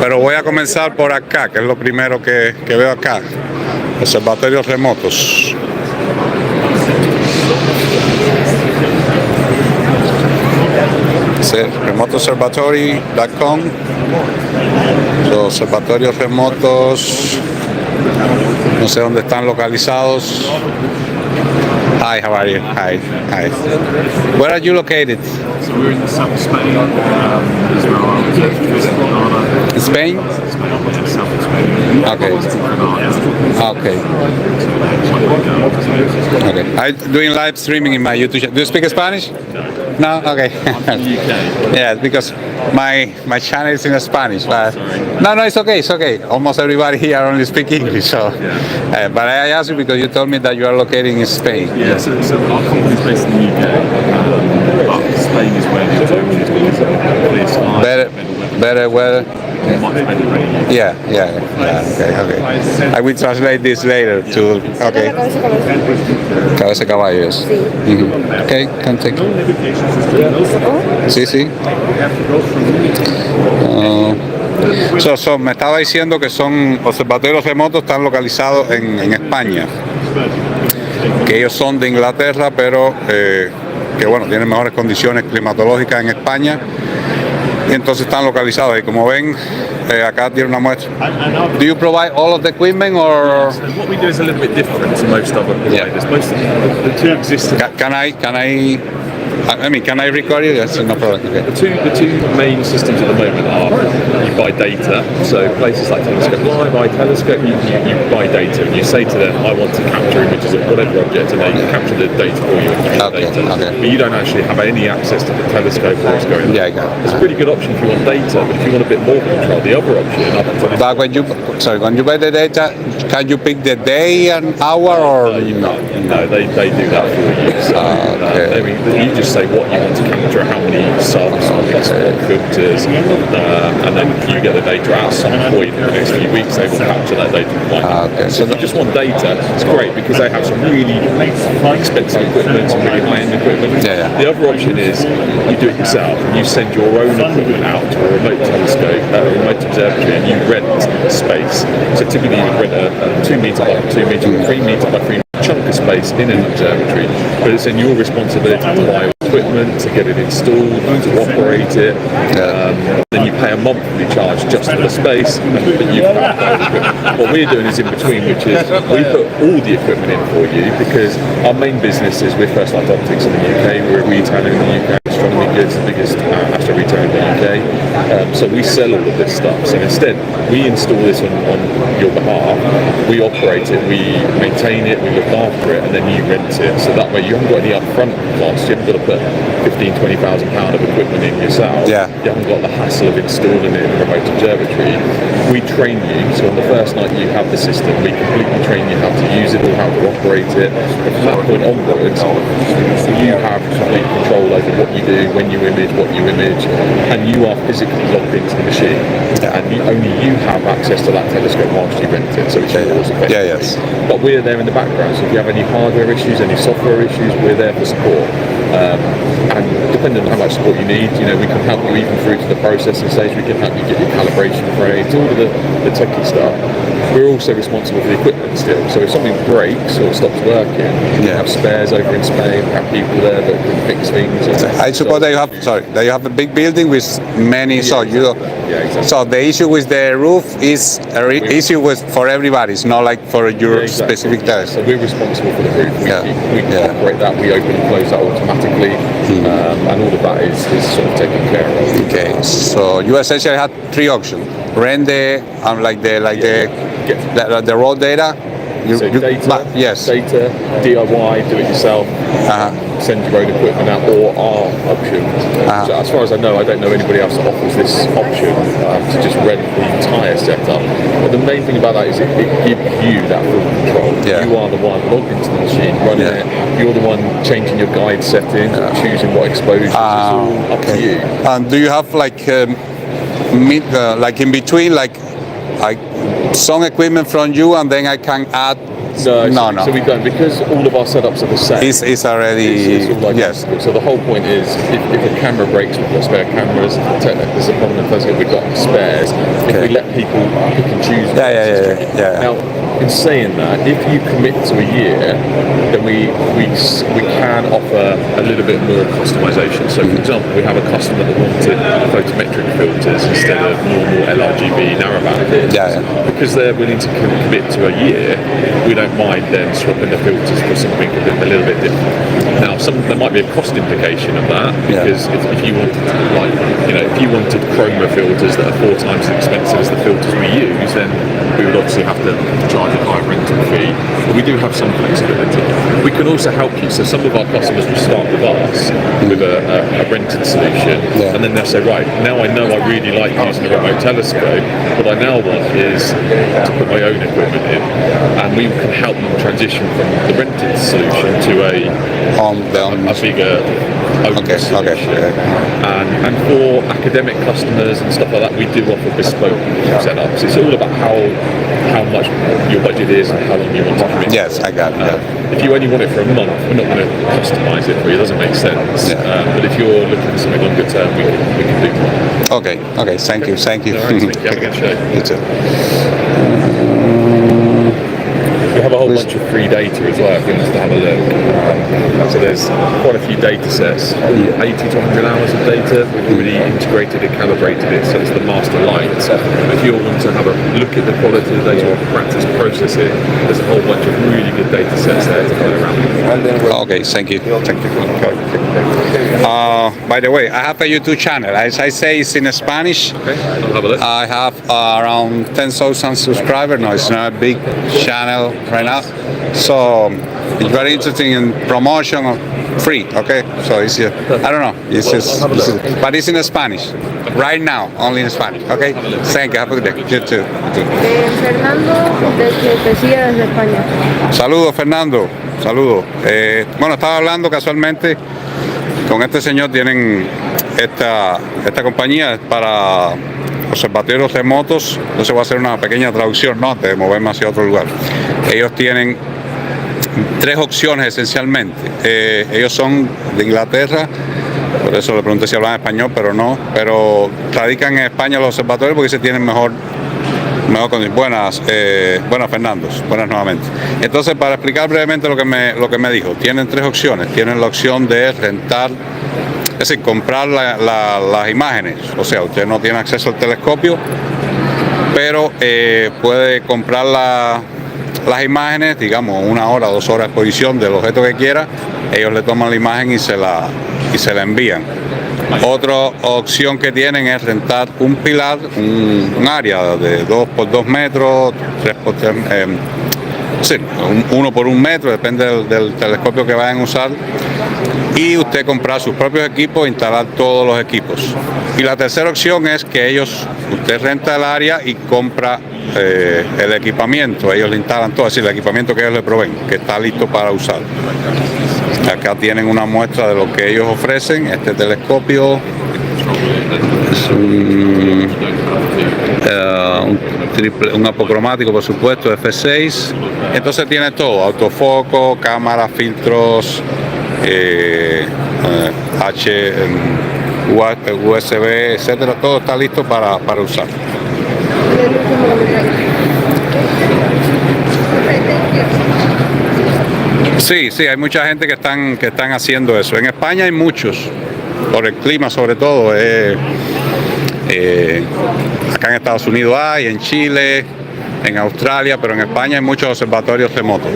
Pero voy a comenzar por acá, que es lo primero que veo acá. Observatorios remotos. Sí, remotoobservatory.com. Los observatorios remotos, no sé dónde están localizados. Hi, how are you? Hi. Where are you located? So we're in the south of Spain, Israel, Spain? south of Spain. Okay. I'm doing live streaming in my YouTube channel. Do you speak Spanish? No? Okay. Yeah, because my channel is in Spanish. But no, it's okay. Almost everybody here only speak English. So, but I asked you because you told me that you are located in Spain. Yeah, so our company is based in the UK, but Spain is where the observatory is because of clear skies, Better weather. much better rain. Yeah. Okay. I will translate this later to. Okay. Cabeza de caballo, yes. Okay, can take. Sí. So, me estaba diciendo que son observatorios remotos, están localizados en España, que ellos son de Inglaterra, pero que bueno, tienen mejores condiciones climatológicas en España, y entonces están localizados. Y como ven, acá tiene una muestra. Do you provide all of the equipment, or? What we do is a little bit different to most other providers. Most of the two existing. Can I record you? Yes, no problem. Okay. The two main systems at the moment are you buy data. So places like Telescope Live, iTelescope, you buy data and you say to them, I want to capture images of whatever object, and they capture the data for you and give you the data. Okay. But you don't actually have any access to the telescope or what's going on. Yeah, I got it. It's a pretty good option if you want data, but if you want a bit more control, the other option. But when you buy the data, can you pick the day and hour, or no? They do that for you. So, you just say what you want to capture, how many samples, filters, and then you get the data at some point in the next few weeks. They will capture that data. So if you just want data, it's great because they have some really expensive equipment, some really high-end equipment. The other option is you do it yourself. You send your own equipment out to a remote telescope, a remote observatory, and you rent space. So typically you rent a 2 meter by 2 meter, 3 meter by 3 meter chunk of space in an observatory, but it's in your responsibility to buy equipment, to get it installed, to operate it. Then you pay a monthly charge just for the space, but you what we're doing is in between, which is we put all the equipment in for you because our main business is we're First Light Optics in the UK. We're a retailer in the UK. Astronomy Goods, the biggest astro retailer in the UK. So we sell all of this stuff. So instead, we install this on your behalf. We operate it, we maintain it, we look after it, and then you rent it. So that way you haven't got any upfront costs. You haven't got to put £15,000-20,000 of equipment in yourself. Yeah. You haven't got the hassle of installing it in a remote observatory. We train you. So on the first night you have the system, we completely train you how to use it or how to operate it. And from that point onwards, you have complete control over what you do, when you image, what you image, and you are physically logged into the machine. And only you have access to that telescope whilst you rent it. So it's yours. Yes. But we're there in the background. So if you have any hardware issues, any software issues, we're there for support. And depending on how much support you need, we can help you even through to the processing stage. We can help you get your calibration frames, all of the techie stuff. We're also responsible for the equipment still. So if something breaks or stops working, we have spares over in Spain. We have people there that can fix things. I suppose that you have a big building with many. Exactly. So the issue with the roof is an issue for everybody. It's not like for your specific task. So we're responsible for the roof. We operate that. We open and close that automatically, and all of that is sort of taken care of. Okay. So you essentially had 3 options: rent the raw data. Data, DIY, do it yourself, send your own equipment out, or our option. So as far as I know, I don't know anybody else that offers this option to just rent the entire setup. But the main thing about that is it gives you that full control. You are the one logged into the machine, running it. You're the one changing your guide settings, choosing what exposures. It's all up to you. And do you have like in between, like some equipment from you, and then I can add No. So we don't, because all of our setups are the same. It's already, It's all yes. identical. So the whole point is, if a camera breaks, we've got spare cameras. There's a problem in first, we've got spares. If we let people pick and choose. Yeah. Now, in saying that, if you commit to a year, then we can offer a little bit more customization. So, for example, we have a customer that wanted photometric filters instead of normal LRGB narrowband filters. Yeah. Because they're willing to commit to a year, we don't mind them swapping the filters for something a little bit different. Now, there might be a cost implication of that, because if you wanted to, if you wanted chroma filters that are 4 times as expensive as the filters we use, then we would obviously have to charge a higher rental fee. But we do have some flexibility. We can also help you. So some of our customers will start with us with a rented solution, and then they'll say, right, now I know I really like using a remote telescope. What I now want is to put my own equipment in, and we can help them transition from the rented solution to a bigger open solution. And for academic customers and stuff like that, we do offer bespoke setups. It's all about how much your budget is and how long you want to commit. Yes, I got it. If you only want it for a month, we're not going to customize it for you. It doesn't make sense. But if you're looking for something longer term, we can do more. Okay. Thank you. No worries, thank you. Have a good show. You too. We have a whole bunch of free data as well, if you want us to have a look. So there's quite a few data sets, 80 to 100 hours of data. We've already integrated and calibrated it, so it's the master light. So if you want to have a look at the quality of the data or practice process it, there's a whole bunch of really good data sets there to play around with. Okay, thank you. By the way, I have a YouTube channel. As I say, it's in Spanish. Okay, I'll have a look. I have around 10,000 subscribers. No, it's not a big channel right now. So it's very interesting in promotion of free. Okay, so it's I don't know. But it's in Spanish right now, only in Spanish. Okay, thank you. Have a good day. You too. Fernando, que te sigue desde España. Saludos, Fernando. Saludos. Bueno, estaba hablando casualmente con este señor. Tienen esta compañía para observatorios remotos. Entonces voy a hacer una pequeña traducción, ¿no?, antes de moverme hacia otro lugar. Ellos tienen 3 opciones esencialmente. Ellos son de Inglaterra, por eso le pregunté si hablaban español, pero no. Pero radican en España los observatorios porque se tienen mejor buenas, Fernando, buenas nuevamente. Entonces, para explicar brevemente lo que me dijo, tienen 3 opciones. Tienen la opción de rentar, es decir, comprar las imágenes. O sea, usted no tiene acceso al telescopio, pero puede comprar las imágenes, digamos, 1 hora, 2 horas de exposición del objeto que quiera. Ellos le toman la imagen y se la envían. Otra opción que tienen es rentar un pilar, un área de 2 por 2 metros, 3 por 3, 1 por 1 metro, depende del telescopio que vayan a usar. Y usted comprar sus propios equipos e instalar todos los equipos. Y la tercera opción es que usted renta el área y compra el equipamiento. Ellos le instalan todo, es decir, el equipamiento que ellos le proveen, que está listo para usar. Acá tienen una muestra de lo que ellos ofrecen. Este telescopio es un apocromático, por supuesto, F6. Entonces tiene todo: autofoco, cámara, filtros, USB, etcétera. Todo está listo para usar. Sí, hay mucha gente que están haciendo eso. En España hay muchos, por el clima sobre todo. Acá en Estados Unidos hay, en Chile, en Australia, pero en España hay muchos observatorios remotos.